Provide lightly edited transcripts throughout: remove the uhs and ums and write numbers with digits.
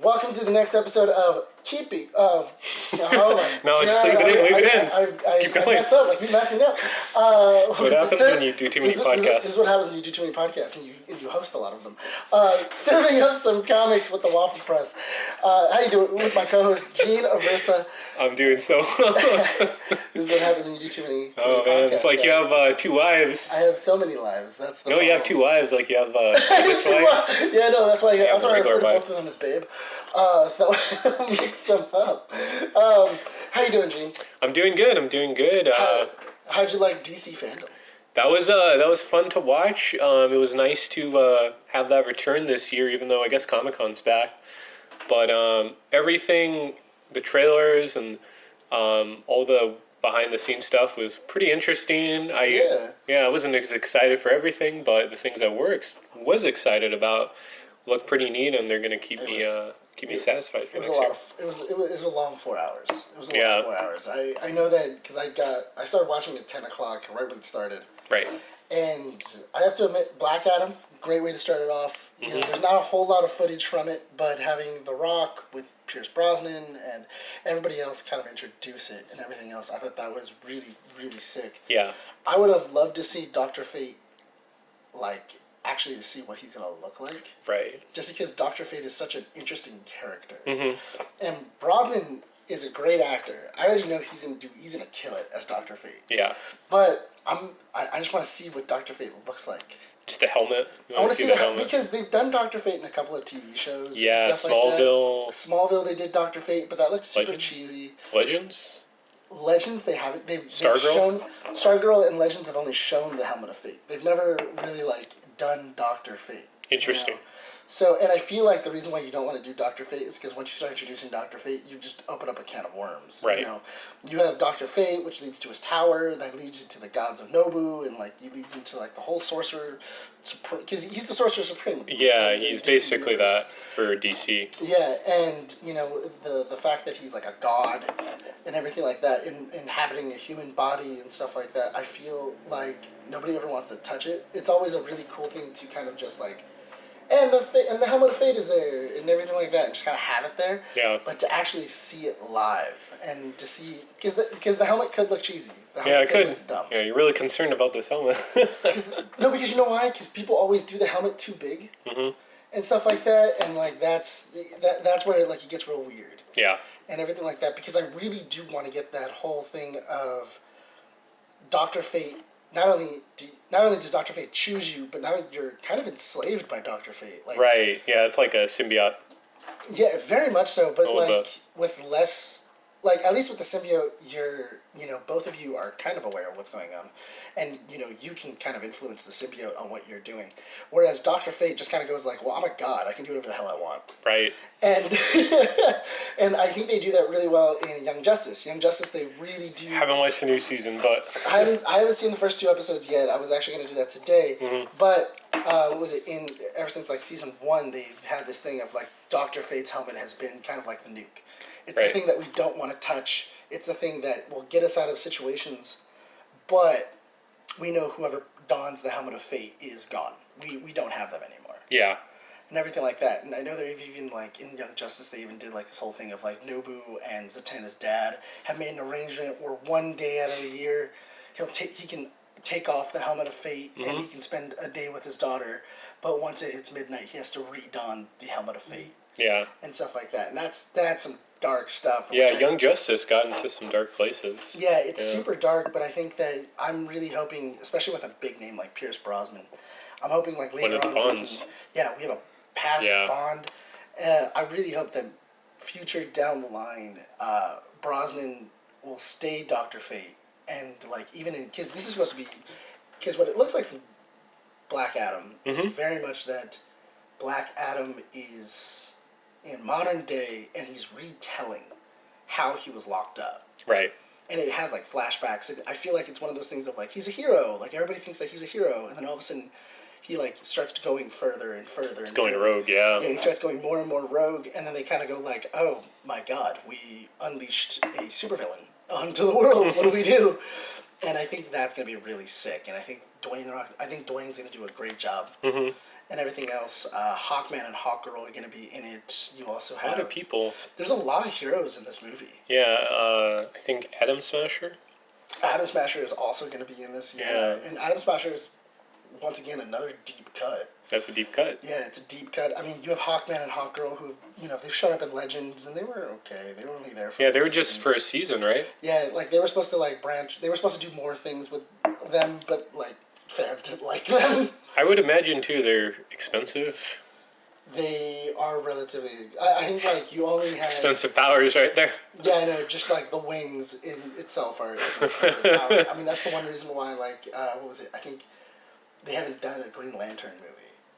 Welcome to the next episode of Keeping of. Oh my No, just leave it in. Keep going. I mess up. I keep messing up. That's what happens when you do too many podcasts. This is what happens when you do too many podcasts and you host a lot of them. Serving up some comics with the Waffle Press. How you doing? With my co-host Gene Aversa. I'm doing so. This is what happens when you do too many man, podcasts. it's like guys. You have 2 wives. I have so many lives. That's the problem. You have 2 wives. Like you have this wife. Yeah, no, that's why. That's why I refer to wife. both of them as babe. So that way I mix them up. How you doing, Gene? I'm doing good. How'd you like DC Fandome? That was fun to watch. It was nice to have that return this year, even though I guess Comic-Con's back. But everything, the trailers and all the behind-the-scenes stuff was pretty interesting. I wasn't as excited for everything, but the things I was excited about looked pretty neat, and they're gonna keep me satisfied. For it was a long 4 hours. It was a long 4 hours. I know that because I started watching at 10 o'clock right when it started. Right. And I have to admit, Black Adam, great way to start it off. Mm-hmm. You know, there's not a whole lot of footage from it, but having The Rock with Pierce Brosnan and everybody else kind of introduce it and everything else, I thought that was really, really sick. Yeah. I would have loved to see Dr. Fate, actually to see what he's going to look like. Right. Just because Dr. Fate is such an interesting character. Mm-hmm. And Brosnan is a great actor. I already know he's going to kill it as Dr. Fate. Yeah. But I just want to see what Dr. Fate looks like. Just a helmet? I want to see the helmet. Because they've done Dr. Fate in a couple of TV shows. Yeah, and stuff Smallville. Like that. Smallville, they did Dr. Fate, but that looked super cheesy. Legends, they haven't. They've shown Stargirl and Legends have only shown the helmet of fate. They've never really done Dr. Fate. Interesting. You know? So, and I feel like the reason why you don't want to do Dr. Fate is because once you start introducing Dr. Fate, you just open up a can of worms. Right. You know, you have Dr. Fate, which leads to his tower, that leads you to the gods of Nobu, and he leads into the whole sorcerer, because he's the sorcerer supreme. Yeah, he's basically that for DC. Yeah, and the fact that he's like a god and everything like that, inhabiting a human body and stuff like that, I feel like nobody ever wants to touch it. It's always a really cool thing to kind of just and the helmet of fate is there and everything like that, and just kind of have it there. Yeah. But to actually see it live and to see, because the helmet could look cheesy. It could. Look dumb. Yeah, you're really concerned about this helmet. Because you know why? Because people always do the helmet too big. Mm-hmm. And stuff like that, and that's where it gets real weird. Yeah. And everything like that, because I really do want to get that whole thing of Dr. Fate. Not only does Dr. Fate choose you, but now you're kind of enslaved by Dr. Fate. Right. Yeah, it's like a symbiote. Yeah, very much so. But with less, at least with the symbiote, both of you are kind of aware of what's going on, and you can kind of influence the symbiote on what you're doing. Whereas Dr. Fate just kind of goes well, I'm a god, I can do whatever the hell I want. Right. And and I think they do that really well in Young Justice. Young Justice, they really do. Haven't watched the new season, but I haven't seen the first 2 episodes yet. I was actually going to do that today. Mm-hmm. But what was it ever since season 1? They've had this thing of Dr. Fate's helmet has been kind of like the nuke. It's the thing that we don't want to touch. It's the thing that will get us out of situations, but we know whoever dons the helmet of fate is gone. We don't have them anymore. Yeah. And everything like that. And I know they've even, in Young Justice, they even did, this whole thing of, Nobu and Zatanna's dad have made an arrangement where one day out of the year, he can take off the helmet of fate, mm-hmm. and he can spend a day with his daughter, but once it hits midnight, he has to re-don the helmet of fate. Yeah. And stuff like that. And that's some dark stuff. Yeah, Young Justice got into some dark places. Yeah, it's super dark, but I think that I'm really hoping, especially with a big name like Pierce Brosnan, I'm hoping later on we have a past bond. I really hope that future down the line, Brosnan will stay Dr. Fate, and even in, because this is supposed to be, because what it looks like from Black Adam is very much that Black Adam is in modern day, and he's retelling how he was locked up. Right. And it has flashbacks. I feel like it's one of those things of he's a hero. Everybody thinks that he's a hero, and then all of a sudden he starts going further and further. He's going rogue, yeah. Yeah, he starts going more and more rogue, and then they kind of go oh my god, we unleashed a supervillain onto the world. What do we do? And I think that's going to be really sick. And I think Dwayne's going to do a great job. Mm-hmm. and everything else. Hawkman and Hawkgirl are going to be in it. You also have a lot of people. There's a lot of heroes in this movie. Yeah, I think Atom Smasher. Atom Smasher is also going to be in this. Yeah, and Atom Smasher is once again another deep cut. That's a deep cut. Yeah, it's a deep cut. I mean, you have Hawkman and Hawkgirl who, they've shown up in Legends, and they were okay. They were only there for they were just for a season, right? Yeah, like, they were supposed to, branch. They were supposed to do more things with them, but, fans didn't like them. I would imagine, too, they're expensive. They are relatively... I think, you only have... Expensive powers right there. Yeah, I know. Just, the wings in itself are an expensive power. I mean, that's the one reason why, what was it? I think they haven't done a Green Lantern movie.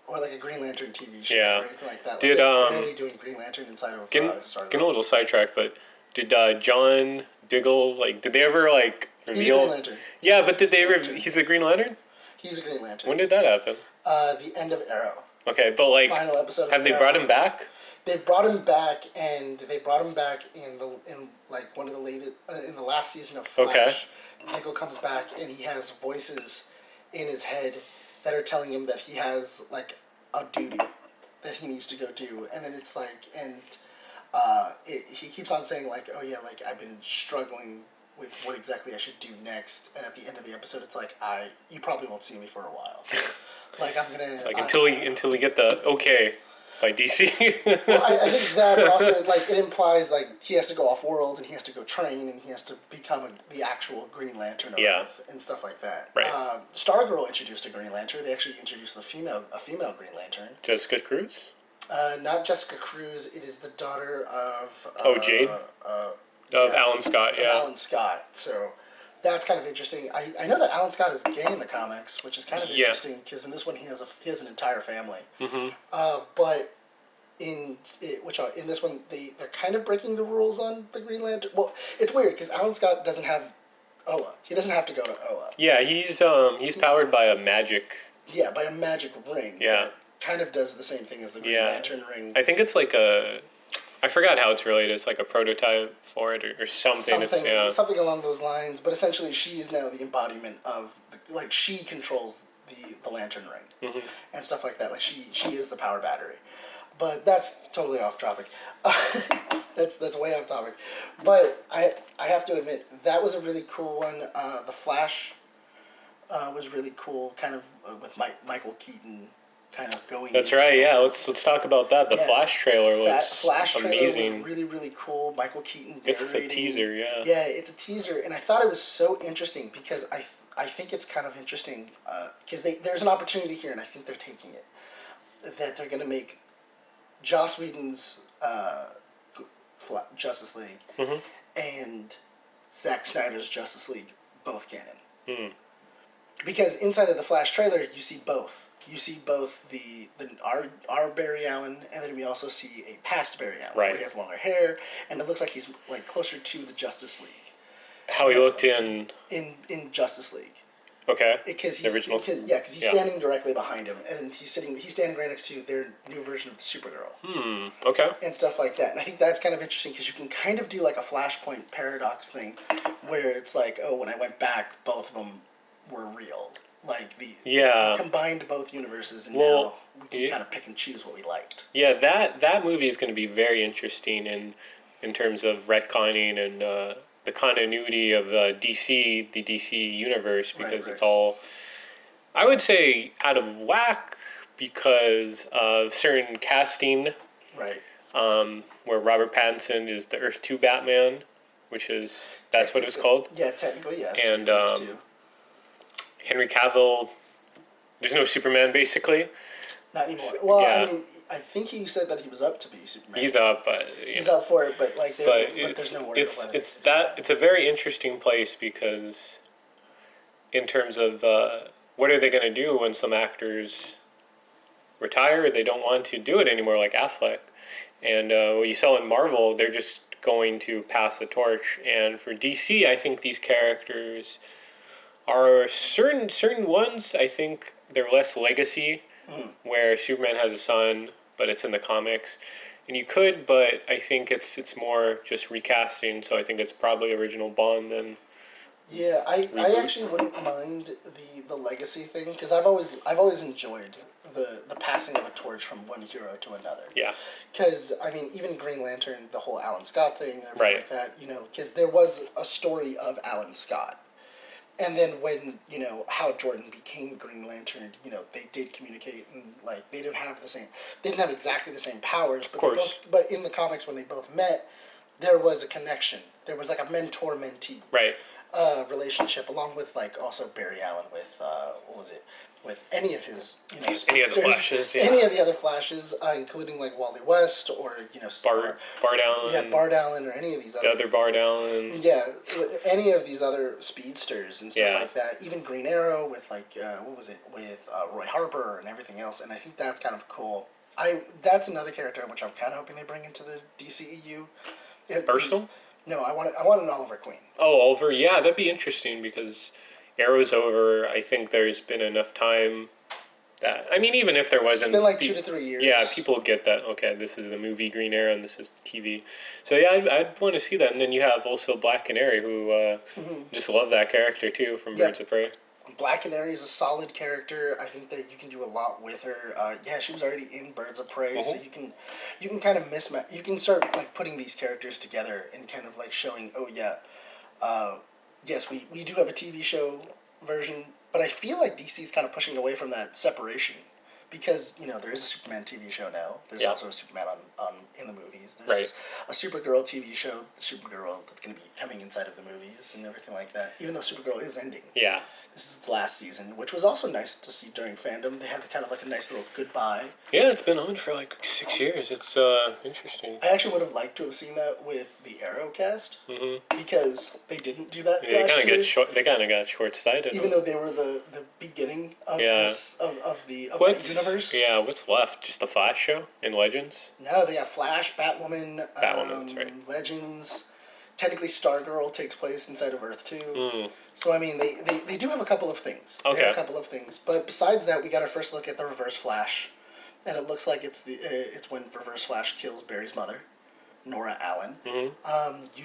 Or a Green Lantern TV show or anything like that. They're barely doing Green Lantern inside of Star Wars. Getting a little sidetracked, but did John Diggle, did they ever, reveal... He's a Green Lantern. Yeah, but did they... He's a Green Lantern? He's a Green Lantern. When did that happen? The end of Arrow. Okay, but, final episode have they brought him back? They've brought him back, and they brought him back in one of the latest... in the last season of Flash. Okay. Diggle comes back, and he has voices in his head that are telling him that he has, a duty that he needs to go do. And then it's he keeps on saying, oh yeah, I've been struggling with what exactly I should do next. And at the end of the episode, it's you probably won't see me for a while. I'm gonna... until we get the okay by DC. Well, I think that also, it implies, he has to go off-world, and he has to go train, and he has to become the actual Green Lantern of Earth, and stuff like that. Right. Stargirl introduced a Green Lantern. They actually introduced a female Green Lantern. Jessica Cruz? Not Jessica Cruz. It is the daughter of... Jade? Alan Scott, yeah. Alan Scott. So... That's kind of interesting. I know that Alan Scott is gay in the comics, which is kind of interesting because in this one he has an entire family. Mm-hmm. But in this one they're kind of breaking the rules on the Green Lantern. Well, it's weird because Alan Scott doesn't have Oa. He doesn't have to go to Oa. Yeah, he's powered by a magic. Yeah, by a magic ring. Yeah. That kind of does the same thing as the Green Lantern ring. I think it's I forgot how it's related. It's a prototype for it or something. Something along those lines. But essentially, she is now the embodiment of... she controls the Lantern Ring. Mm-hmm. And stuff like that. She is the power battery. But that's totally off topic. That's way off topic. But I have to admit, that was a really cool one. The Flash was really cool, kind of with Michael Keaton... kind of going. That's right. Yeah, let's talk about that. The Flash trailer looks Flash amazing. Trailer was really, really cool. Michael Keaton. Guess it's a teaser. Yeah. Yeah, it's a teaser, and I thought it was so interesting because I think it's kind of interesting because there's an opportunity here, and I think they're taking it. That they're going to make Joss Whedon's Justice League and Zack Snyder's Justice League both canon. Mm. Because inside of the Flash trailer, you see both. You see both our Barry Allen, and then we also see a past Barry Allen, where he has longer hair, and it looks like he's closer to the Justice League. How he looked in Justice League. Okay. Because he's standing directly behind him, and he's standing right next to their new version of Supergirl. Okay. And stuff like that, and I think that's kind of interesting because you can kind of do a Flashpoint paradox thing, where it's when I went back, both of them were real. We combined both universes, and now we can kind of pick and choose what we liked. Yeah, that movie is going to be very interesting in terms of retconning and the continuity of DC, the DC universe, because it's all, I would say, out of whack because of certain casting. Right. Where Robert Pattinson is the Earth 2 Batman, that's what it was called. Yeah, technically, yes. And Henry Cavill, there's no Superman, basically. Not anymore. Well, I mean, I think he said that he was up to be Superman. He's up, but... He's up for it, but there's no word. It's a very interesting place because in terms of what are they going to do when some actors retire, they don't want to do it anymore, like Affleck. And what you saw in Marvel, they're just going to pass the torch. And for DC, I think these characters... are certain ones, I think they're less legacy, where Superman has a son, but it's in the comics. And you could, but I think it's more just recasting, so I think it's probably original Bond than Yeah, I reboot. actually wouldn't mind the legacy thing because I've always enjoyed the passing of a torch from one hero to another. Yeah. Because I mean, even Green Lantern, the whole Alan Scott thing and everything Right. like that, because there was a story of Alan Scott. And then when, how Jordan became Green Lantern, they did communicate and like they didn't have exactly the same powers, but Of course. but in the comics when they both met, there was a connection. There was like a mentor-mentee Right. relationship, along with like also Barry Allen with what was it? With any of his Any of the speedsters, Flashes, yeah. any of the other Flashes, including like Wally West or Bart Allen. yeah, Bart Allen or any of these The other Bart Allen. yeah, any of these other speedsters and stuff Yeah. like that. Even Green Arrow with like what was it with Roy Harper and everything else. And I think that's kind of cool. That's another character which I'm kind of hoping they bring into the DCEU. Ursula? No, I want an Oliver Queen. Oh, Oliver. Yeah, that'd be interesting because Arrow's over. I think there's been enough time that even if there wasn't, It's been like 2 to 3 years. Yeah, people get that. Okay, this is the movie Green Arrow, and this is TV. So yeah, I'd want to see that. And then you have also Black Canary, who just love that character too from Birds of Prey. Black Canary is a solid character. I think that you can do a lot with her. Yeah, she was already in Birds of Prey, so you can kind of mismatch. You can start like putting these characters together and kind of like showing, oh yeah, yes, we do have a TV show version, but I feel like DC's kind of pushing away from that separation. Because, there is a Superman TV show now. There's also a Superman on in the movies. There's a Supergirl TV show, Supergirl, that's going to be coming inside of the movies and everything like that. Even though Supergirl is ending. Yeah. This is its last season, which was also nice to see during Fandom. They had kind of like a nice little goodbye. Yeah, it's been on for like 6 years. It's interesting. I actually would have liked to have seen that with the Arrow cast. Mm-hmm. Because they didn't do that They last year. They kind of got short-sighted. Even though they were the beginning of this of the universe. Yeah, what's left? Just the Flash show in Legends? No, they got Flash, Batwoman, That's right. Legends. Technically, Stargirl takes place inside of Earth 2. Mm. So, they do have a couple of things. Okay. They have a couple of things. But besides that, we got our first look at the Reverse Flash. And it looks like it's when Reverse Flash kills Barry's mother, Nora Allen. Mm-hmm.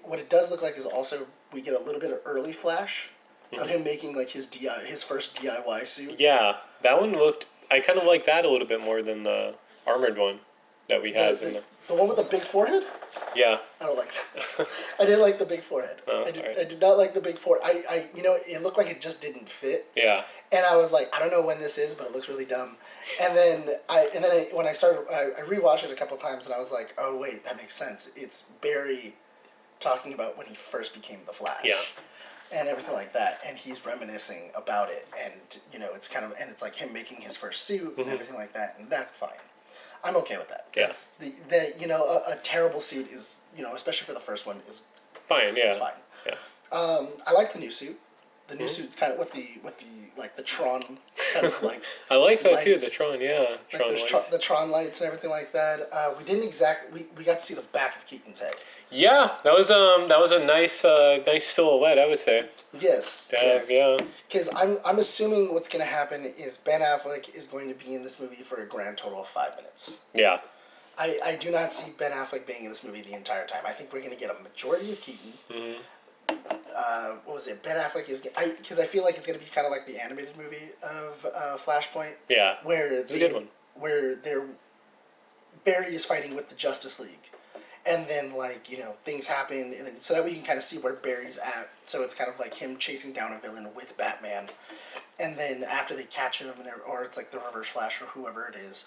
What it does look like is also we get a little bit of early Flash of him making like his first DIY suit. Yeah, that one looked... I kind of like that a little bit more than the armored one that we have. The one with the big forehead? Yeah. I don't like that. I didn't like the big forehead. Oh, I did not like the big forehead. It looked like it just didn't fit. Yeah. And I was like, I don't know when this is, but it looks really dumb. And then I rewatched it a couple times, and I was like, oh wait, that makes sense. It's Barry talking about when he first became the Flash. Yeah. And everything like that, and he's reminiscing about it, and it's kind of, and it's like him making his first suit and everything like that, and that's fine. I'm okay with that. Yeah. That's a terrible suit is, especially for the first one, is fine. Yeah. it's fine. Yeah. I like the new suit. The new suit's kind of with the Tron kind of like. I like that lights. too. The Tron, yeah. Like the Tron lights and everything like that. We got to see the back of Keaton's head. Yeah, that was a nice silhouette, I would say. Yes. Yeah. Because I'm assuming what's going to happen is Ben Affleck is going to be in this movie for a grand total of 5 minutes. Yeah. I do not see Ben Affleck being in this movie the entire time. I think we're going to get a majority of Keaton. Mm-hmm. What was it? Ben Affleck is... Because I feel like it's going to be kind of like the animated movie of Flashpoint. Yeah. Where it's a good one. Where Barry is fighting with the Justice League. And then, things happen, and then so that way you can kind of see where Barry's at. So it's kind of like him chasing down a villain with Batman. And then after they catch him, or it's like the Reverse Flash or whoever it is.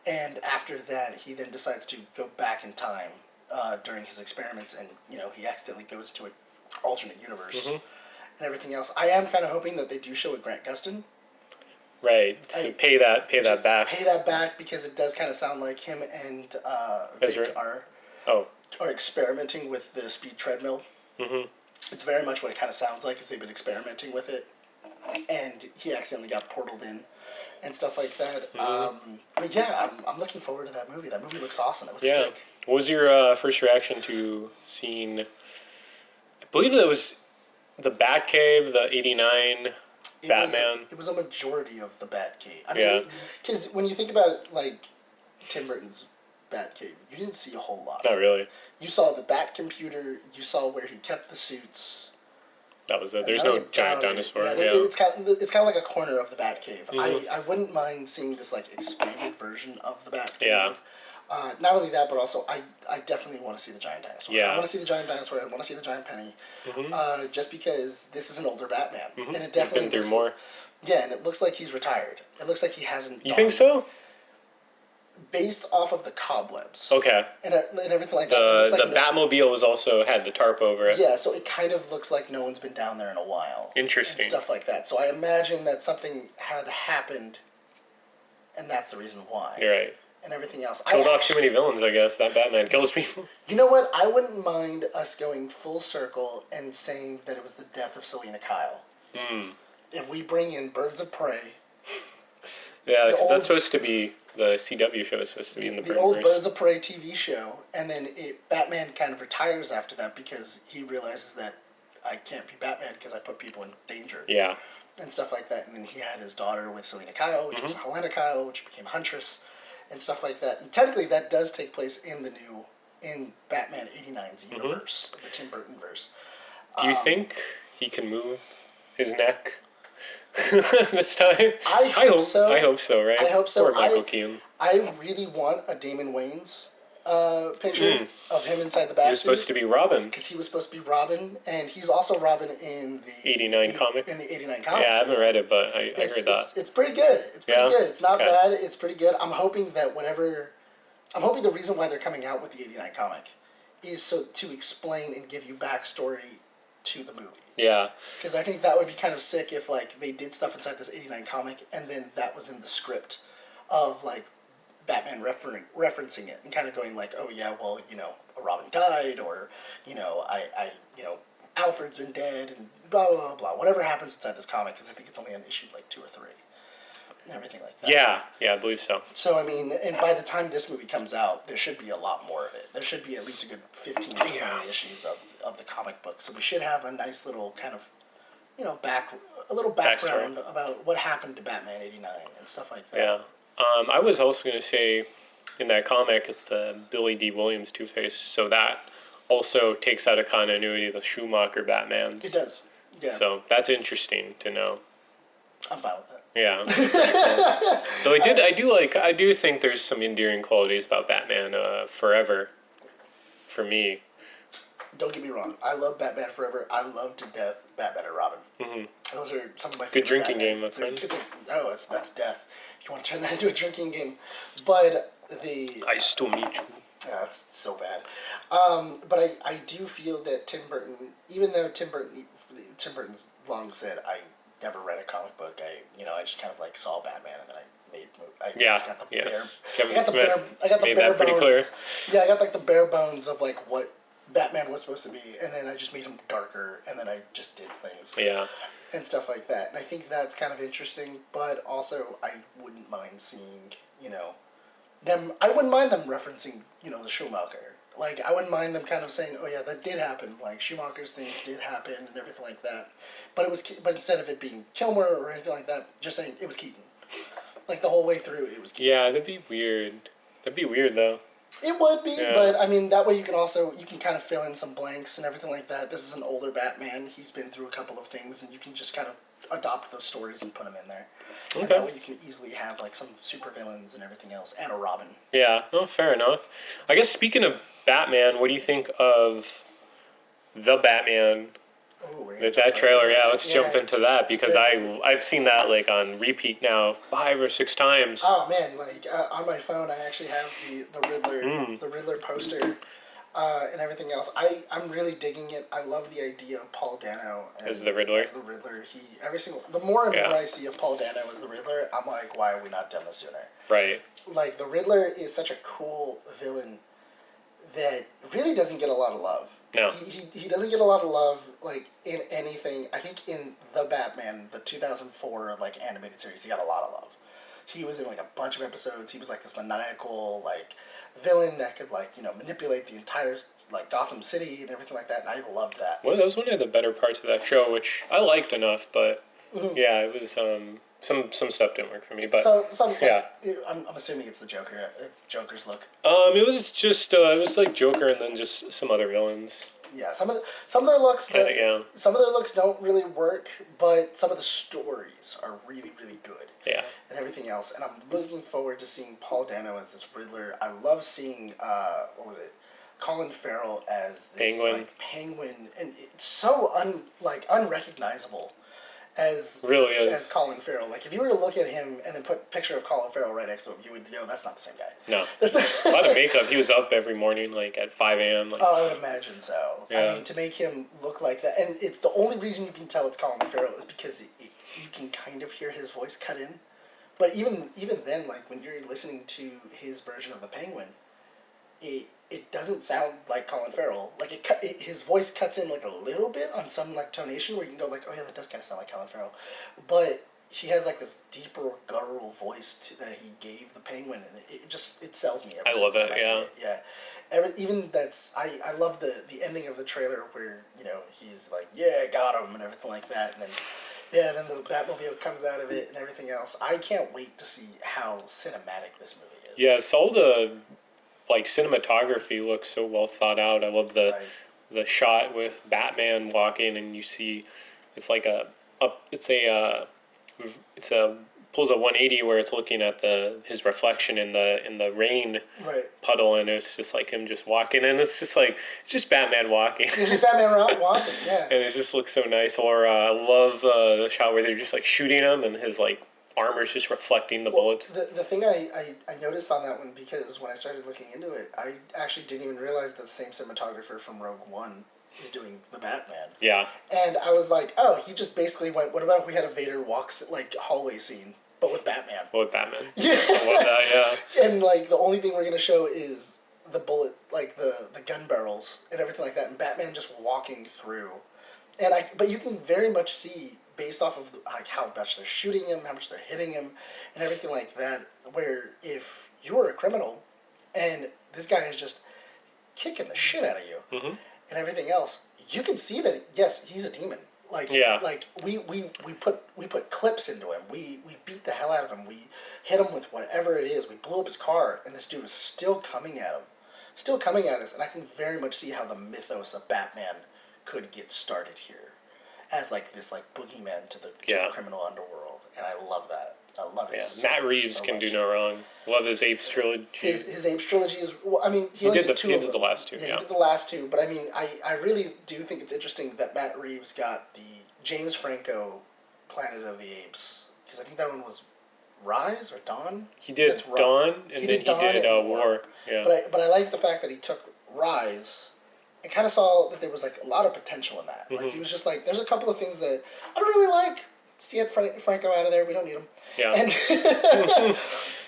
And after that, he then decides to go back in time during his experiments, and, he accidentally goes into an alternate universe and everything else. I am kind of hoping that they do show a Grant Gustin. Right. So pay that back. Pay that back, because it does kind of sound like him and Vic are experimenting with the speed treadmill. Mm-hmm. It's very much what it kind of sounds like, is they've been experimenting with it, and he accidentally got portaled in and stuff like that. Mm-hmm. But yeah, I'm looking forward to that movie. That movie looks awesome. It looks sick. What was your first reaction to seeing... I believe that was the Batcave, the 89 Batman. It was a majority of the Batcave. Because when you think about it, like Tim Burton's Batcave, you didn't see a whole lot. Not really. You saw the Bat computer. You saw where he kept the suits. That was it. There's That was no giant about it. dinosaur. Yeah, Yeah. it's kind of like a corner of the Batcave. I wouldn't mind seeing this like expanded version of the Batcave. Yeah. Not only that, but also I definitely want to see the giant dinosaur. Yeah. I want to see the giant dinosaur. I want to see the giant penny. Just because this is an older Batman, and it He's definitely been through more. Yeah, and it looks like he's retired. It looks like he hasn't. You think so? Based off of the cobwebs. Okay. And everything like that. It looks like the Batmobile was also had the tarp over it. Yeah, so it kind of looks like no one's been down there in a while. Interesting. And stuff like that. So I imagine that something had happened, and that's the reason why. You're right. And everything else. Killed off too many villains, I guess. That Batman kills people. You know what? I wouldn't mind us going full circle and saying that it was the death of Selena Kyle. If we bring in Birds of Prey. Yeah, because that's supposed to be the CW show is supposed to be in the old Birds of Prey TV show, and then Batman kind of retires after that because he realizes that I can't be Batman because I put people in danger. Yeah. And stuff like that, and then he had his daughter with Selena Kyle, which was Helena Kyle, which became Huntress, and stuff like that. And technically, that does take place in Batman '89's universe, the Tim Burton verse. Do you think he can move his neck? This time? I hope so. I hope so, right? I hope so. Or Michael Keaton. I really want a Damon Wayans picture of him inside the Batsuit. He was supposed to be Robin. Because he was supposed to be Robin, and he's also Robin in the '89 comic. In the '89 comic. Yeah, I haven't read it, but I heard that. It's pretty good. It's pretty good. It's not bad. It's pretty good. I'm hoping the reason why they're coming out with the '89 comic is so to explain and give you backstory to the movie. Yeah. Because I think that would be kind of sick if like they did stuff inside this '89 comic and then that was in the script of like Batman referencing it and kind of going like, oh yeah, well, you know, Robin died, or you know, Alfred's been dead, and blah blah blah blah. Whatever happens inside this comic, because I think it's only on issue like 2 or 3. And everything like that. Yeah, I believe so. So, I mean, and by the time this movie comes out, there should be a lot more of it. There should be at least a good 15 to 20 issues of the comic book. So we should have a nice little kind of, you know, background about what happened to Batman '89 and stuff like that. Yeah. I was also going to say, in that comic, it's the Billy D. Williams Two-Face, so that also takes out of continuity the Schumacher Batmans. It does, yeah. So that's interesting to know. I'm fine with that. Yeah. So I do think there's some endearing qualities about Batman Forever, for me. Don't get me wrong. I love Batman Forever. I love to death Batman and Robin. Mm-hmm. Those are some of my favorite. Good drinking Batman. game, my friend. That's death. You want to turn that into a drinking game, but I still need you. Yeah, that's so bad. But I do feel that Tim Burton, even though Tim Burton's long said I never read a comic book. I just kind of like saw Batman and then I just got the bare bones. Yeah, I got like the bare bones of like what Batman was supposed to be, and then I just made him darker, and then I just did things. Yeah. And stuff like that. And I think that's kind of interesting, but also I wouldn't mind seeing, I wouldn't mind them referencing, the Schumacher. Like, I wouldn't mind them kind of saying, oh yeah, that did happen. Like, Schumacher's things did happen and everything like that. But instead of it being Kilmer or anything like that, just saying it was Keaton. Like, the whole way through, it was Keaton. Yeah, that'd be weird. That'd be weird, though. It would be, but, I mean, that way you can kind of fill in some blanks and everything like that. This is an older Batman. He's been through a couple of things, and you can just kind of adopt those stories and put them in there. Okay. And that way you can easily have, like, some supervillains and everything else, and a Robin. Yeah, no, fair enough. I guess speaking of Batman, what do you think of The Batman? That trailer, let's jump into that, because I've seen that like on repeat now 5 or 6 times. Oh man, like on my phone I actually have the Riddler poster and everything else. I'm really digging it. I love the idea of Paul Dano as the Riddler. The more and more I see of Paul Dano as the Riddler, I'm like, why have we not done this sooner? Right. Like, the Riddler is such a cool villain that really doesn't get a lot of love. No. He doesn't get a lot of love, like, in anything. I think in The Batman, the 2004, like, animated series, he got a lot of love. He was in, like, a bunch of episodes. He was, like, this maniacal, like, villain that could, like, manipulate the entire, like, Gotham City and everything like that, and I loved that. Well, that was one of the better parts of that show, which I liked enough, but, yeah, it was, some stuff didn't work for me, but I'm assuming it's the Joker. It's Joker's look. It was just it was like Joker and then just some other villains. Yeah, some of their looks, yeah. some of their looks don't really work, but some of the stories are really, really good. Yeah. And everything else, and I'm looking forward to seeing Paul Dano as this Riddler. I love seeing what was it, Colin Farrell as this penguin, and it's so unrecognizable as really is. as Colin Farrell. Like if you were to look at him and then put a picture of Colin Farrell right next to him, you would go, "That's not the same guy." No, a lot of makeup. He was up every morning, like at 5 a.m. Oh, I would imagine so. Yeah. I mean, to make him look like that, and it's the only reason you can tell it's Colin Farrell is because you can kind of hear his voice cut in. But even then, like when you're listening to his version of the Penguin, it doesn't sound like Colin Farrell. Like his voice cuts in like a little bit on some like tonation where you can go like, oh yeah, that does kind of sound like Colin Farrell, but he has like this deeper guttural voice that he gave the Penguin, and it sells me. I love it. Yeah. Even I love the ending of the trailer where he's like, yeah, got him and everything like that, and then. Yeah, and then the Batmobile comes out of it and everything else. I can't wait to see how cinematic this movie is. Yes, all the cinematography looks so well thought out. I love the shot with Batman walking, and you see it's like pulls a 180 where it's looking at his reflection in the rain puddle, and it's just like him just walking, and it's just Batman walking. It's just Batman walking, yeah. And it just looks so nice. Or I love the shot where they're just like shooting him, and his like armor's just reflecting the bullets. The thing I noticed on that one, because when I started looking into it, I actually didn't even realize that the same cinematographer from Rogue One is doing the Batman. Yeah. And I was like, oh, he just basically went, what about if we had a Vader walks hallway scene? But with Batman. Yeah. I love that, yeah. And, the only thing we're going to show is the bullet, the gun barrels and everything like that, and Batman just walking through. But you can very much see, based off of, how much they're shooting him, how much they're hitting him, and everything like that, where if you were a criminal, and this guy is just kicking the shit out of you, and everything else, you can see that, yes, he's a demon. We put clips into him. We beat the hell out of him. We hit him with whatever it is. We blew up his car, and this dude was still coming at him, still coming at us. And I can very much see how the mythos of Batman could get started here, as this boogeyman to the criminal underworld, and I love that. I love it. Yeah, Matt Reeves can do no wrong. Love his Apes trilogy. His Apes trilogy is. Well, I mean, he only did two of them. He did the last two. Yeah, he did the last two. But I mean, I really do think it's interesting that Matt Reeves got the James Franco Planet of the Apes, because I think that one was Rise or Dawn. He did Dawn, and then he did War. Yeah. But I like the fact that he took Rise and kind of saw that there was a lot of potential in that. He was just there's a couple of things that I don't really like. See Franco out of there. We don't need him. Yeah.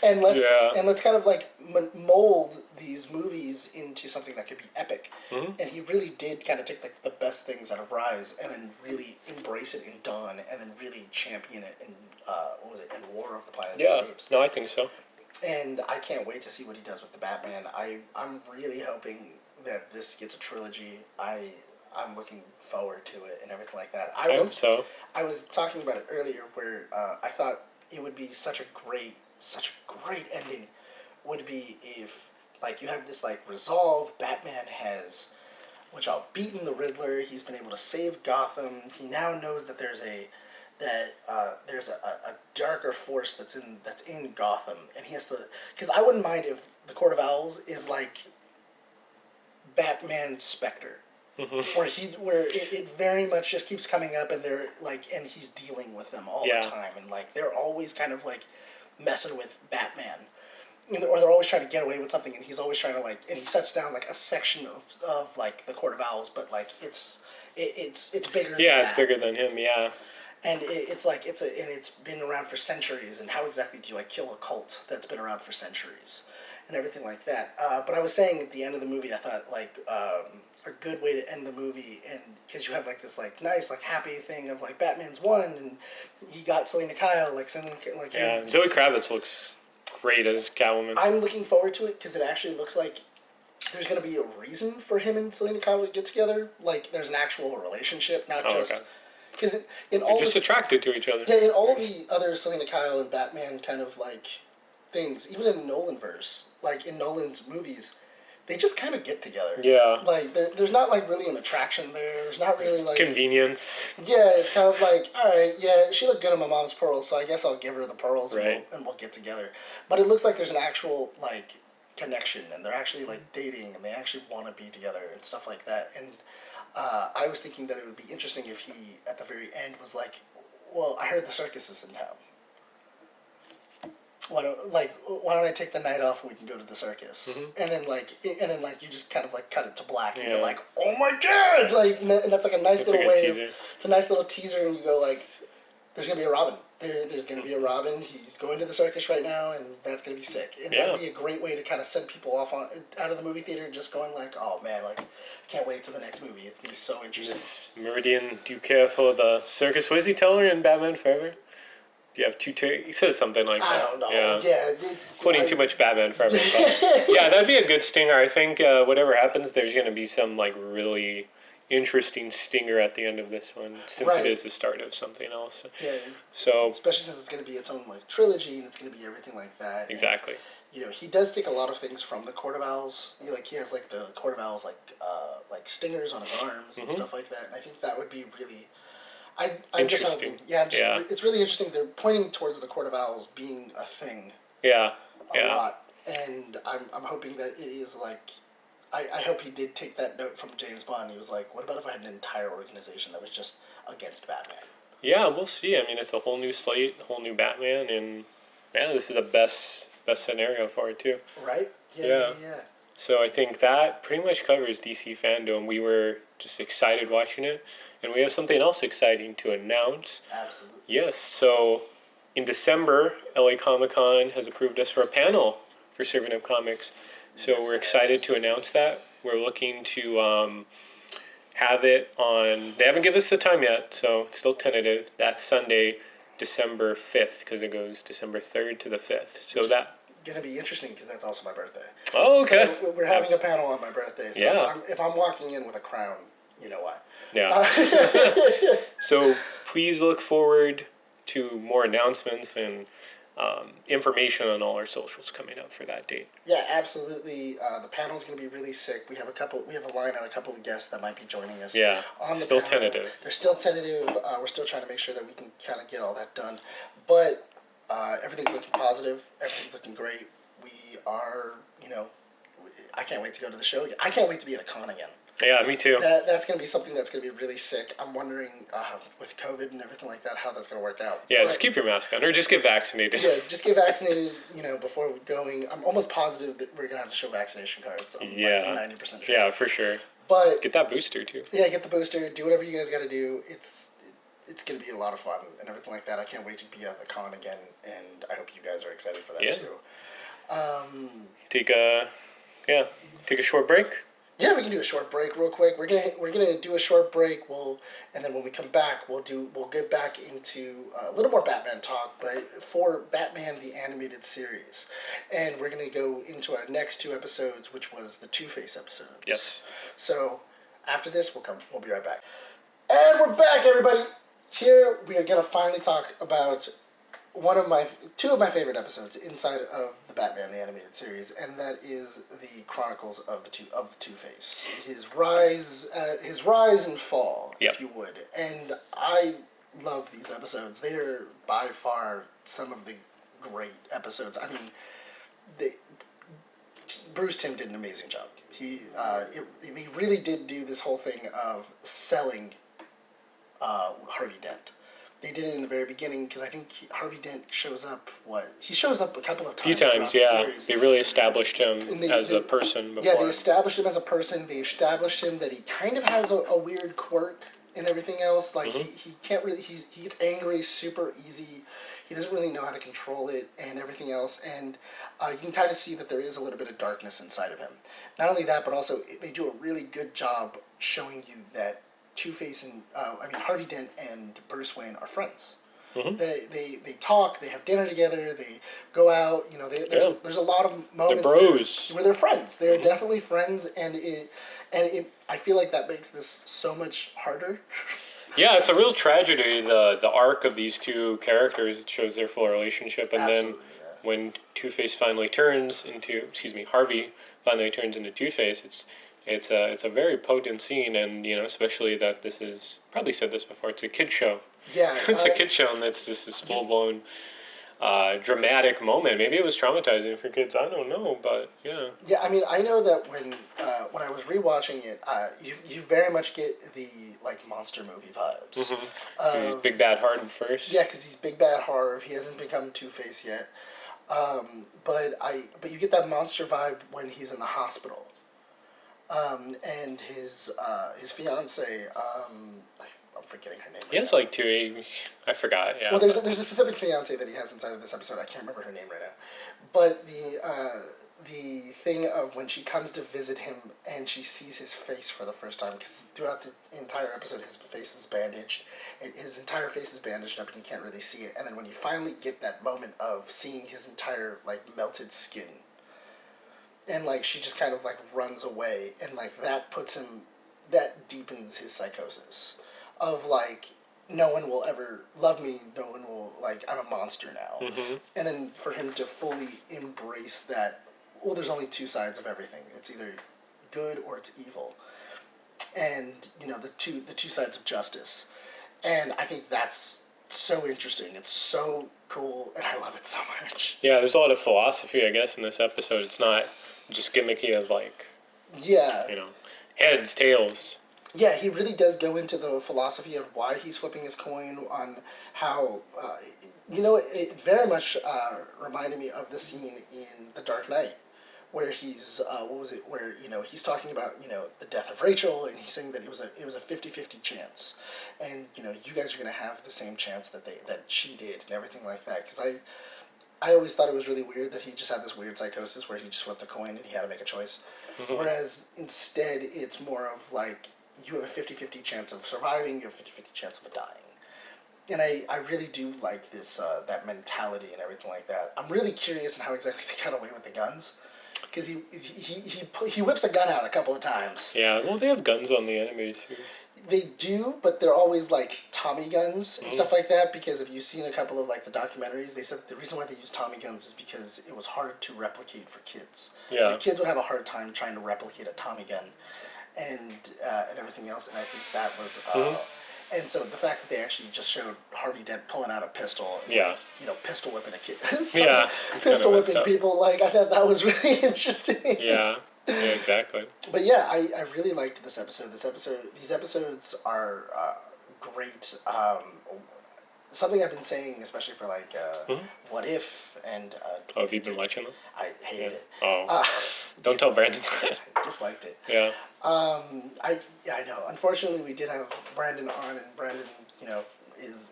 And let's kind of mold these movies into something that could be epic. And he really did kind of take the best things out of Rise and then really embrace it in Dawn and then really champion it in in War of the Planet of the Apes. No, I think so. And I can't wait to see what he does with the Batman. I'm really hoping that this gets a trilogy. I'm looking forward to it and everything like that. I hope so. I was talking about it earlier where I thought it would be such a great ending would be if you have this resolve. Batman has beaten the Riddler. He's been able to save Gotham. He now knows that there's a darker force that's in Gotham, and he has to. Because I wouldn't mind if the Court of Owls is Batman's Spectre. Where it very much just keeps coming up, and they're and he's dealing with them all the time, and they're always kind of messing with Batman, or they're always trying to get away with something, and he's always trying to and he shuts down a section of the Court of Owls, but it's bigger. Yeah, it's bigger than him. Yeah. And it's been around for centuries, and how exactly do I kill a cult that's been around for centuries? And everything like that. But I was saying at the end of the movie, I thought a good way to end the movie, and because you have this nice happy thing of Batman's won and he got Selena Kyle Zoe Kravitz looks great as Catwoman. I'm looking forward to it because it actually looks like there's going to be a reason for him and Selena Kyle to get together. There's an actual relationship, not just because in all just attracted to each other. Yeah, in all the other Selena Kyle and Batman kind of things, even in the Nolan verse, in Nolan's movies, they just kind of get together. Yeah. Like, there's not, like, really an attraction there. There's not really, like... Convenience. Yeah, it's kind of like, all right, yeah, she looked good in my mom's pearls, so I guess I'll give her the pearls and we'll get together. But it looks like there's an actual, like, connection, and they're actually, like, dating, and they actually want to be together and stuff like that. And I was thinking that it would be interesting if he, at the very end, was like, well, I heard the circus is in town. Why don't I take the night off and we can go to the circus? Mm-hmm. And then you just kind of like cut it to black and you're like, oh my god! Like, and that's like a nice little way. It's a nice little teaser, and you go like, there's gonna be a Robin. There's gonna be a Robin. He's going to the circus right now, and that's gonna be sick. And that'd be a great way to kind of send people off out of the movie theater, just going like, oh man, like, I can't wait till the next movie. It's gonna be so interesting. Miss Meridian, do you care for the circus? What does he tell her in Batman Forever? Do you have two He says something like that. I don't know. Yeah, it's... Quoting too much Batman Forever. Yeah, that'd be a good stinger. I think whatever happens, there's going to be some like really interesting stinger at the end of this one, since it is the start of something else. Yeah. So... Especially since it's going to be its own like trilogy, and it's going to be everything like that. Exactly. And, he does take a lot of things from the Court of Owls. He has like the Court of Owls like stingers on his arms and stuff like that. And I think that would be really... I'm just hoping. It's really interesting. They're pointing towards the Court of Owls being a thing. A lot, and I'm hoping that it is like. I hope he did take that note from James Bond. He was like, "What about if I had an entire organization that was just against Batman?" Yeah, we'll see. I mean, it's a whole new slate, a whole new Batman, and this is a best scenario for it too. Right? Yeah. So I think that pretty much covers DC Fandome. We were just excited watching it. And we have something else exciting to announce. Absolutely. Yes, so in December, LA Comic-Con has approved us for a panel for Servant of Comics. So we're excited to announce that. We're looking to have it on... They haven't given us the time yet, so it's still tentative. That's Sunday, December 5th, because it goes December 3rd to the 5th. So that's going to be interesting, because that's also my birthday. Oh, okay. So we're having a panel on my birthday. So if I'm walking in with a crown, you know why. Yeah. So please look forward to more announcements and information on all our socials coming up for that date. Yeah, absolutely. The panel's going to be really sick. We have a line on a couple of guests that might be joining us. Yeah. On the still panel. Tentative. They're still tentative. We're still trying to make sure that we can kind of get all that done. But everything's looking positive. Everything's looking great. We are, I can't wait to go to the show again. I can't wait to be at a con again. Yeah, me too. That's going to be something that's going to be really sick. I'm wondering, with COVID and everything like that, how that's going to work out. Yeah, just keep your mask on, or just get vaccinated. Yeah, just get vaccinated, before going. I'm almost positive that we're going to have to show vaccination cards. I'm like 90% sure. Yeah, for sure. But get that booster, too. Yeah, get the booster. Do whatever you guys got to do. It's going to be a lot of fun and everything like that. I can't wait to be at the con again, and I hope you guys are excited for that, too. Take a short break. Yeah, we can do a short break real quick. We're gonna do a short break. And then when we come back, we'll get back into a little more Batman talk, but for Batman the Animated Series, and we're gonna go into our next 2 episodes, which was the 2 Face episodes. Yes. So after this, we'll be right back. And we're back, everybody. Here we are gonna finally talk about 2 of my favorite episodes inside of the Batman the Animated Series, and that is the Chronicles of Two-Face, his rise and fall, if you would. And I love these episodes. They are by far some of the great episodes. I mean, Bruce Timm did an amazing job. He really did do this whole thing of selling Harvey Dent. They did it in the very beginning, because I think Harvey Dent shows up, he shows up a couple of times. A few times, yeah. They really established him as a person before. Yeah, they established him as a person. They established him that he kind of has a weird quirk and everything else. Like, he can't really, he gets angry super easy. He doesn't really know how to control it and everything else. And you can kind of see that there is a little bit of darkness inside of him. Not only that, but also they do a really good job showing you that Two-Face and Harvey Dent and Bruce Wayne are friends. Mm-hmm. They talk. They have dinner together. They go out. There's a lot of moments where they're friends. They're definitely friends, and I feel like that makes this so much harder. Yeah, it's a real tragedy. The arc of these 2 characters, it shows their full relationship, and then when Two-Face finally turns into Harvey finally turns into Two-Face, it's a very potent scene, and especially that this is, probably said this before, it's a kid show. Yeah, It's a kid show, and it's just this full blown dramatic moment. Maybe it was traumatizing for kids. I don't know, but yeah. Yeah, I mean, I know that when I was rewatching it, you very much get the like monster movie vibes. He's Big Bad Harv first. Yeah, because he's Big Bad Harv. He hasn't become Two-Face yet. But you get that monster vibe when he's in the hospital. And his fiance, I'm forgetting her name. He has like two. I forgot. Yeah. Well, there's a specific fiance that he has inside of this episode. I can't remember her name right now, but the thing of when she comes to visit him and she sees his face for the first time, because throughout the entire episode his face is bandaged, and his entire face is bandaged up and you can't really see it, and then when you finally get that moment of seeing his entire like melted skin, and like she just kind of like runs away, and like that deepens his psychosis of like, no one will ever love me, no one will, like, I'm a monster now. And then for him to fully embrace that, well, there's only two sides of everything. It's either good or it's evil. And, the two sides of justice. And I think that's so interesting. It's so cool, and I love it so much. Yeah, there's a lot of philosophy, I guess, in this episode. It's not just gimmicky of, like, heads, tails. Yeah, he really does go into the philosophy of why he's flipping his coin, on how, it very much reminded me of the scene in The Dark Knight, where he's, where, he's talking about, the death of Rachel, and he's saying that it was a 50-50 chance, and, you guys are going to have the same chance that she did, and everything like that, because I always thought it was really weird that he just had this weird psychosis where he just flipped a coin and he had to make a choice, whereas instead it's more of like, you have a 50-50 chance of surviving, you have a 50-50 chance of dying. And I really do like this, that mentality and everything like that. I'm really curious on how exactly they got away with the guns. Because he whips a gun out a couple of times. Yeah, well, they have guns on the enemies here. They do, but they're always like Tommy guns and stuff like that, because if you've seen a couple of like the documentaries, they said that the reason why they use Tommy guns is because it was hard to replicate for kids. Yeah. Like, kids would have a hard time trying to replicate a Tommy gun. And everything else, and I think that was, and so the fact that they actually just showed Harvey Dent pulling out a pistol, and like, pistol whipping a kid, pistol whipping people, like, I thought that was really interesting. Yeah, exactly. But yeah, I really liked this episode. These episodes are great. Something I've been saying, especially for like What If, and have you been watching them? I hated it. Oh, don't tell Brandon. I disliked it. Yeah. I know. Unfortunately, we did have Brandon on, and Brandon,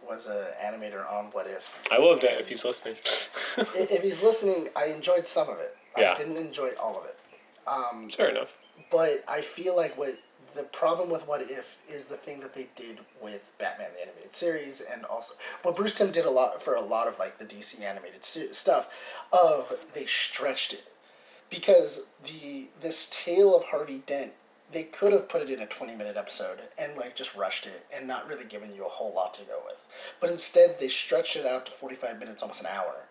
was an animator on What If. I love that. If he's listening. If he's listening, I enjoyed some of it. Yeah. I didn't enjoy all of it. Fair enough. But I feel like the problem with What If is the thing that they did with Batman the Animated Series, and also what Bruce Timm did a lot of like the DC animated stuff, they stretched it, because this tale of Harvey Dent, they could have put it in a 20-minute episode and like just rushed it and not really given you a whole lot to go with, but instead they stretched it out to 45 minutes, almost an hour,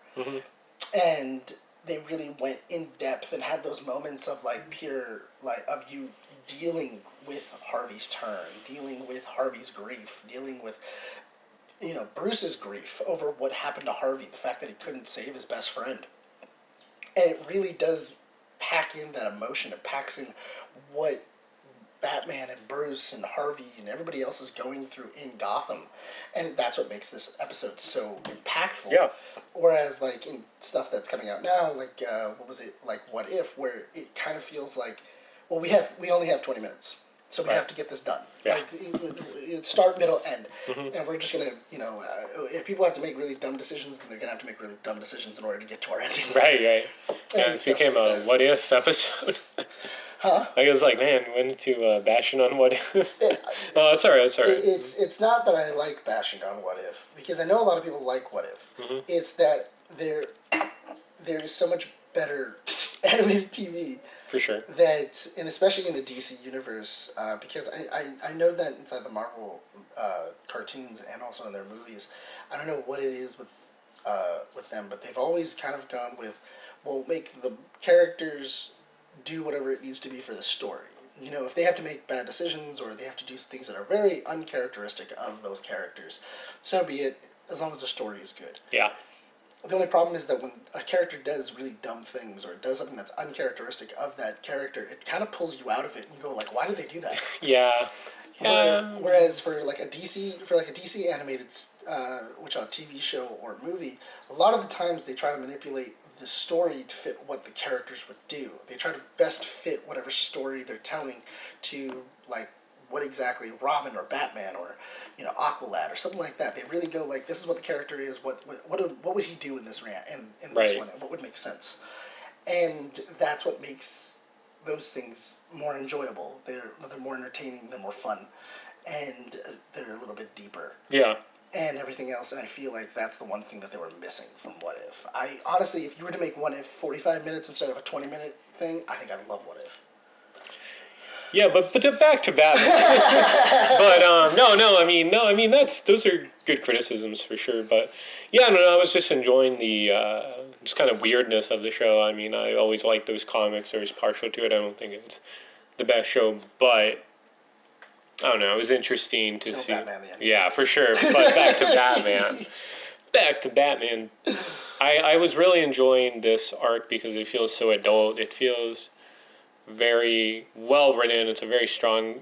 and they really went in depth and had those moments of like pure, like, of you dealing with Harvey's turn, dealing with Harvey's grief, dealing with, Bruce's grief over what happened to Harvey, the fact that he couldn't save his best friend. And it really does pack in that emotion. It packs in what Batman and Bruce and Harvey and everybody else is going through in Gotham. And that's what makes this episode so impactful. Yeah. Whereas, like, in stuff that's coming out now, like, What If, where it kind of feels like, well, we only have 20 minutes, so we have to get this done. Yeah. Like, start, middle, end. And we're just going to, if people have to make really dumb decisions, then they're going to have to make really dumb decisions in order to get to our ending. Right. Yeah, this became a What If episode. Huh? I was like, man, went to bashing on What If. Oh, it's alright. It's not that I like bashing on What If, because I know a lot of people like What If. It's that there is so much better animated TV. For sure. That, and especially in the DC universe, because I know that inside the Marvel cartoons and also in their movies, I don't know what it is with them, but they've always kind of gone with, we'll make the characters do whatever it needs to be for the story. You know, if they have to make bad decisions or they have to do things that are very uncharacteristic of those characters, so be it, as long as the story is good. Yeah. The only problem is that when a character does really dumb things or does something that's uncharacteristic of that character, it kind of pulls you out of it and you go like, why did they do that? Yeah. Whereas for like a DC animated which a TV show or movie, a lot of the times they try to manipulate the story to fit what the characters would do. They try to best fit whatever story they're telling to like what exactly Robin or Batman or Aqualad or something like that. They really go like, this is what the character is. What would he do in this in this one? And what would make sense? And that's what makes those things more enjoyable. They're more entertaining. They're more fun, and they're a little bit deeper. Yeah. And everything else, and I feel like that's the one thing that they were missing from What If. I honestly, if you were to make What If 45 minutes instead of a 20-minute thing, I think I'd love What If. Yeah, but back to Batman. But no. I mean those are good criticisms for sure. But yeah, no, I was just enjoying the just kind of weirdness of the show. I mean, I always liked those comics. I was partial to it. I don't think it's the best show, but I don't know. It was interesting to see. Batman, yeah, for sure. But back to Batman. Back to Batman. I was really enjoying this arc because it feels so adult. It feels very well written. It's a very strong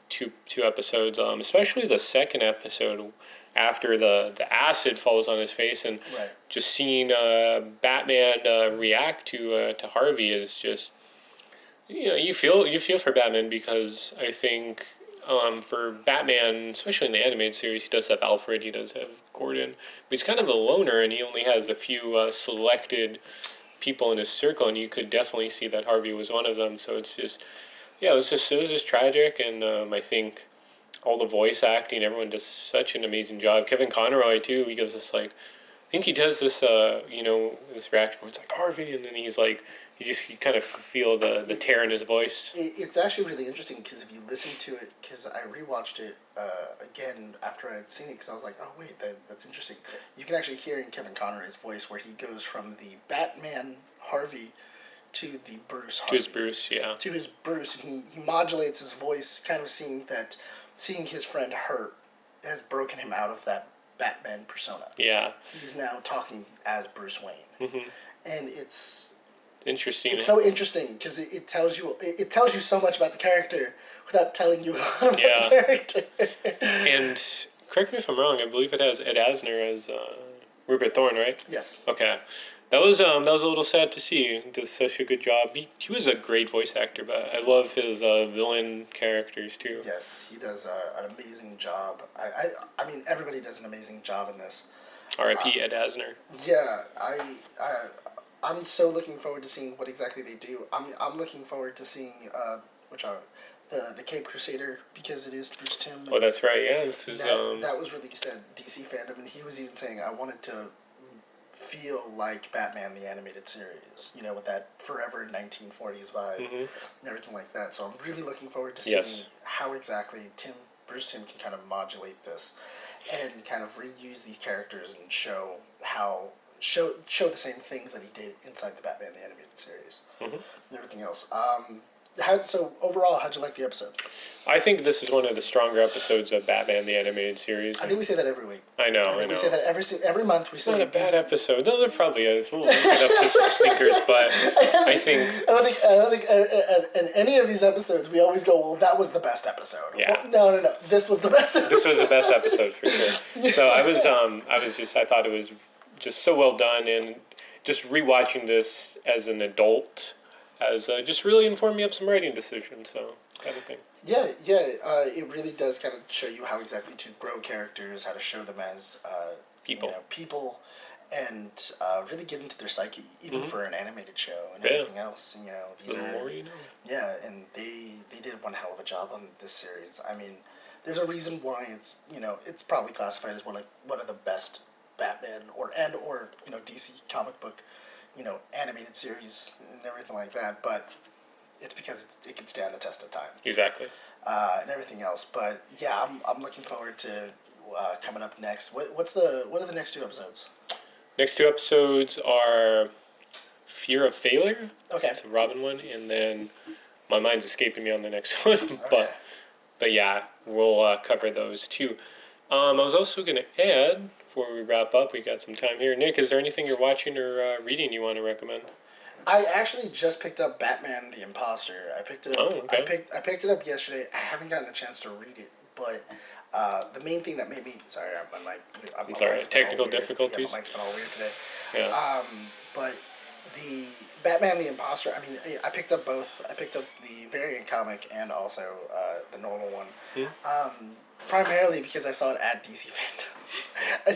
two episodes. Especially the second episode after the acid falls on his face and just seeing Batman react to Harvey is just you feel for Batman because I think. For Batman, especially in the animated series, he does have Alfred, he does have Gordon, but he's kind of a loner and he only has a few selected people in his circle, and you could definitely see that Harvey was one of them. So it's just, it was just tragic, and I think all the voice acting, everyone does such an amazing job. Kevin Conroy too, he gives us like, I think he does this, this reaction where it's like Harvey, and then he's like, you kind of feel the tear in his voice. It's actually really interesting because if you listen to it, because I rewatched it again after I had seen it, because I was like, oh wait, that's interesting. You can actually hear in Kevin Conroy's voice where he goes from the Batman Harvey to the Bruce Harvey. To his Bruce, yeah. To his Bruce, and he modulates his voice, kind of seeing his friend hurt has broken him out of that Batman persona. Yeah. He's now talking as Bruce Wayne. Mm-hmm. And it's interesting. It's so interesting because it tells you so much about the character without telling you a lot about the character. And correct me if I'm wrong. I believe it has Ed Asner as Rupert Thorne, right? Yes. Okay. That was a little sad to see. He does such a good job. He was a great voice actor, but I love his villain characters too. Yes, he does an amazing job. I mean, everybody does an amazing job in this. R.I.P. Ed Asner. Yeah, I'm so looking forward to seeing what exactly they do. I'm looking forward to seeing the Cape Crusader, because it is Bruce Timm. Oh, that's right. Yeah, this is that was released at DC Fandome, and he was even saying I wanted to feel like Batman the Animated Series, with that forever 1940s vibe and everything like that. So I'm really looking forward to seeing how exactly Bruce Timm can kind of modulate this and kind of reuse these characters and show the same things that he did inside the Batman the Animated Series and everything else. So overall, how'd you like the episode? I think this is one of the stronger episodes of Batman the Animated Series. I think we say that every week. I know. We say that every month. We say not a bad episode. No, there probably is. We'll get up to some stinkers, but I don't think in any of these episodes we always go, well, that was the best episode. Yeah. Well, no. This was the best episode. This was the best episode for sure. So I thought it was just so well done, and just rewatching this as an adult has just really informed me of some writing decisions, so kind of thing. Yeah, it really does kind of show you how exactly to grow characters, how to show them as people, and really get into their psyche, even for an animated show and everything else. The more you know. Yeah, and they did one hell of a job on this series. I mean, there's a reason why it's probably classified as one of the best Batman or DC comic book animated series and everything like that, but it's because it can stand the test of time. Exactly. And everything else, but yeah, I'm looking forward to coming up next. What are the next two episodes? Next two episodes are Fear of Failure. Okay. It's a Robin one, and then my mind's escaping me on the next one. Okay. But yeah, we'll cover those too. I was also going to add, before we wrap up, we got some time here. Nick, is there anything you're watching or reading you want to recommend? I actually just picked up Batman the Imposter. I picked it up. Oh, okay. I picked it up yesterday. I haven't gotten a chance to read it, but the main thing that made me I'm sorry, technical difficulties. Yeah, my mic's been all weird today. Yeah. But the Batman the Imposter. I mean, I picked up both. I picked up the variant comic and also the normal one. Primarily because I saw it at DC Fandome. I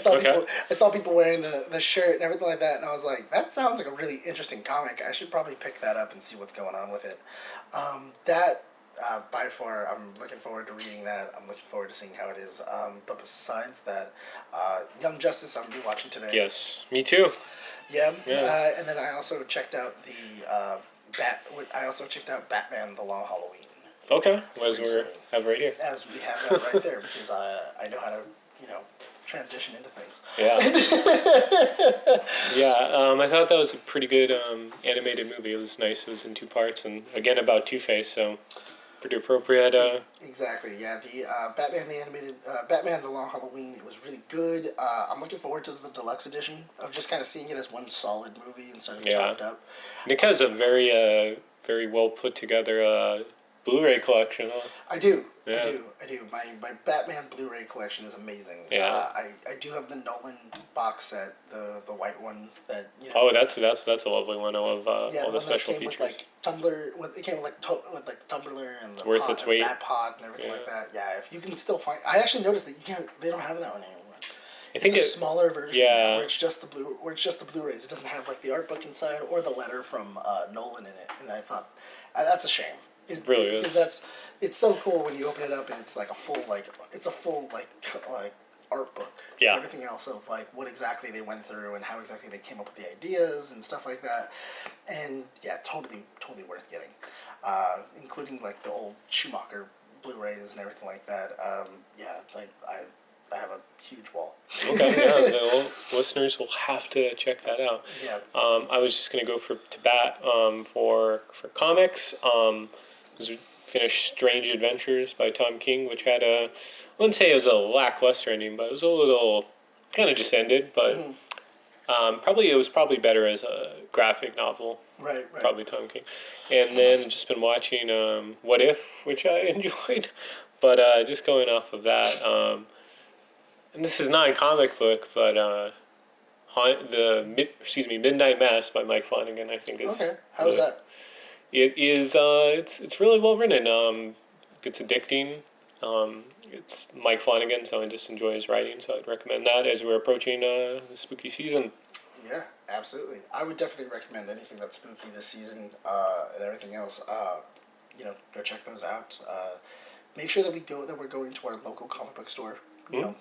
saw people wearing the shirt and everything like that, and I was like, that sounds like a really interesting comic. I should probably pick that up and see what's going on with it. By far, I'm looking forward to reading that. I'm looking forward to seeing how it is. But besides that, Young Justice I'm rewatching today. Yes, me too. Yeah. And then I also checked out Batman: The Long Halloween. Okay, as we have right here. As we have that right there, because I know how to, transition into things. Yeah. Yeah, I thought that was a pretty good animated movie. It was nice. It was in 2 parts, and again about Two-Face, so pretty appropriate. Exactly, yeah. The Batman: The Long Halloween, it was really good. I'm looking forward to the deluxe edition of just kind of seeing it as one solid movie instead of chopped up. Nick has a very well put together Blu-ray collection, huh? I do. Yeah. I do. My Batman Blu-ray collection is amazing. Yeah. I do have the Nolan box set, the white one that Oh, that's a lovely one. I love all the special that came features. With like Tumblr, it came with the Tumblr and the worth its weight. Bat Pod and everything like that. Yeah, if you can still find, I actually noticed that they don't have that one anymore. I think it's a smaller version yeah. where it's just the Blu-rays. It doesn't have like the art book inside or the letter from Nolan in it, and I thought that's a shame. It really is. Because it's so cool when you open it up and it's like a full art book. Yeah. And everything else of like what exactly they went through and how exactly they came up with the ideas and stuff like that. And yeah, totally worth getting. Including like the old Schumacher Blu-rays and everything like that. I have a huge wall. Okay, yeah, the listeners will have to check that out. Yeah. I was just gonna go for comics. We finished Strange Adventures by Tom King, which had I wouldn't say it was a lackluster ending, but it was a little kind of just ended. But it was probably better as a graphic novel. Right. Probably Tom King. And then just been watching What If, which I enjoyed. But just going off of that, and this is not a comic book, but Midnight Mass by Mike Flanagan, I think is. Okay, how's that? It is. It's really well written. It's addicting. It's Mike Flanagan, so I just enjoy his writing. So I'd recommend that as we're approaching the spooky season. Yeah, absolutely. I would definitely recommend anything that's spooky this season and everything else. Go check those out. Make sure that we're going to our local comic book store.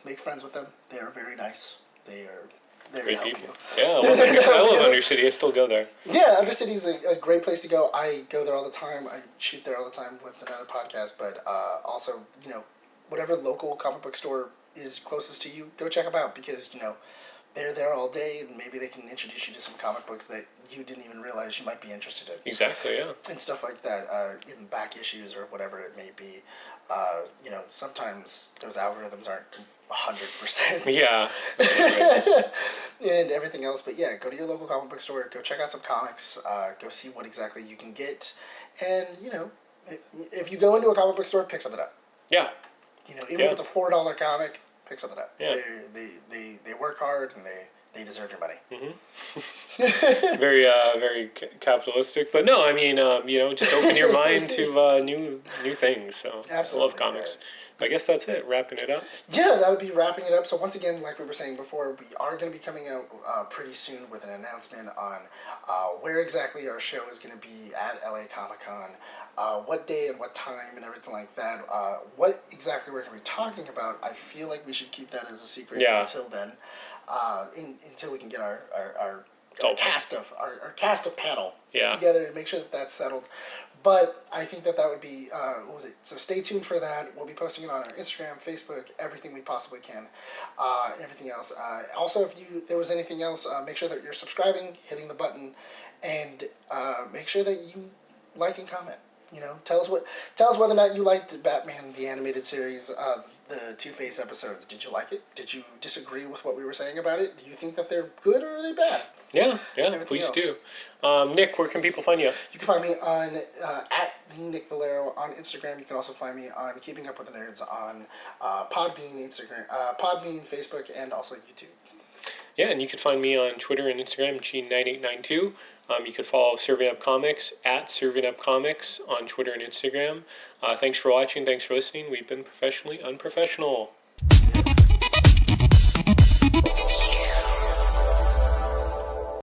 Make friends with them. They are very nice. They are very helpful. Yeah, I love Undercity. I still go there. Yeah, Undercity is a great place to go. I go there all the time. I shoot there all the time with another podcast. But also, whatever local comic book store is closest to you, go check them out because, they're there all day and maybe they can introduce you to some comic books that you didn't even realize you might be interested in. Exactly, yeah. And stuff like that, in back issues or whatever it may be. Sometimes those algorithms aren't 100%. Yeah. And everything else. But yeah, go to your local comic book store, go check out some comics, go see what exactly you can get. And, if you go into a comic book store, pick something up. Yeah. Even if it's a $4 comic, pick something up. Yeah. They work hard and they deserve your money. Mm-hmm. Very capitalistic, but no, I mean, just open your mind to new things. So absolutely, I love comics. Yeah. I guess that's it. Wrapping it up. Yeah, that would be wrapping it up. So once again, like we were saying before, we are going to be coming out pretty soon with an announcement on where exactly our show is going to be at LA Comic-Con, what day and what time and everything like that. What exactly we're going to be talking about, I feel like we should keep that as a secret until then, until we can get our cast of panel together and make sure that that's settled. But I think that would be, So stay tuned for that. We'll be posting it on our Instagram, Facebook, everything we possibly can, and everything else. Also, if there was anything else, make sure that you're subscribing, hitting the button, and make sure that you like and comment. Tell us whether or not you liked Batman the Animated Series, the Two-Face episodes. Did you like it? Did you disagree with what we were saying about it? Do you think that they're good or are they bad? Yeah, please do. Nick, where can people find you? You can find me on at the Nick Valero on Instagram. You can also find me on Keeping Up with the Nerds on Podbean, Podbean, Facebook, and also YouTube. Yeah, and you can find me on Twitter and Instagram, Gene9892. You can follow Serving Up Comics at Serving Up Comics on Twitter and Instagram. Thanks for watching. Thanks for listening. We've been professionally unprofessional.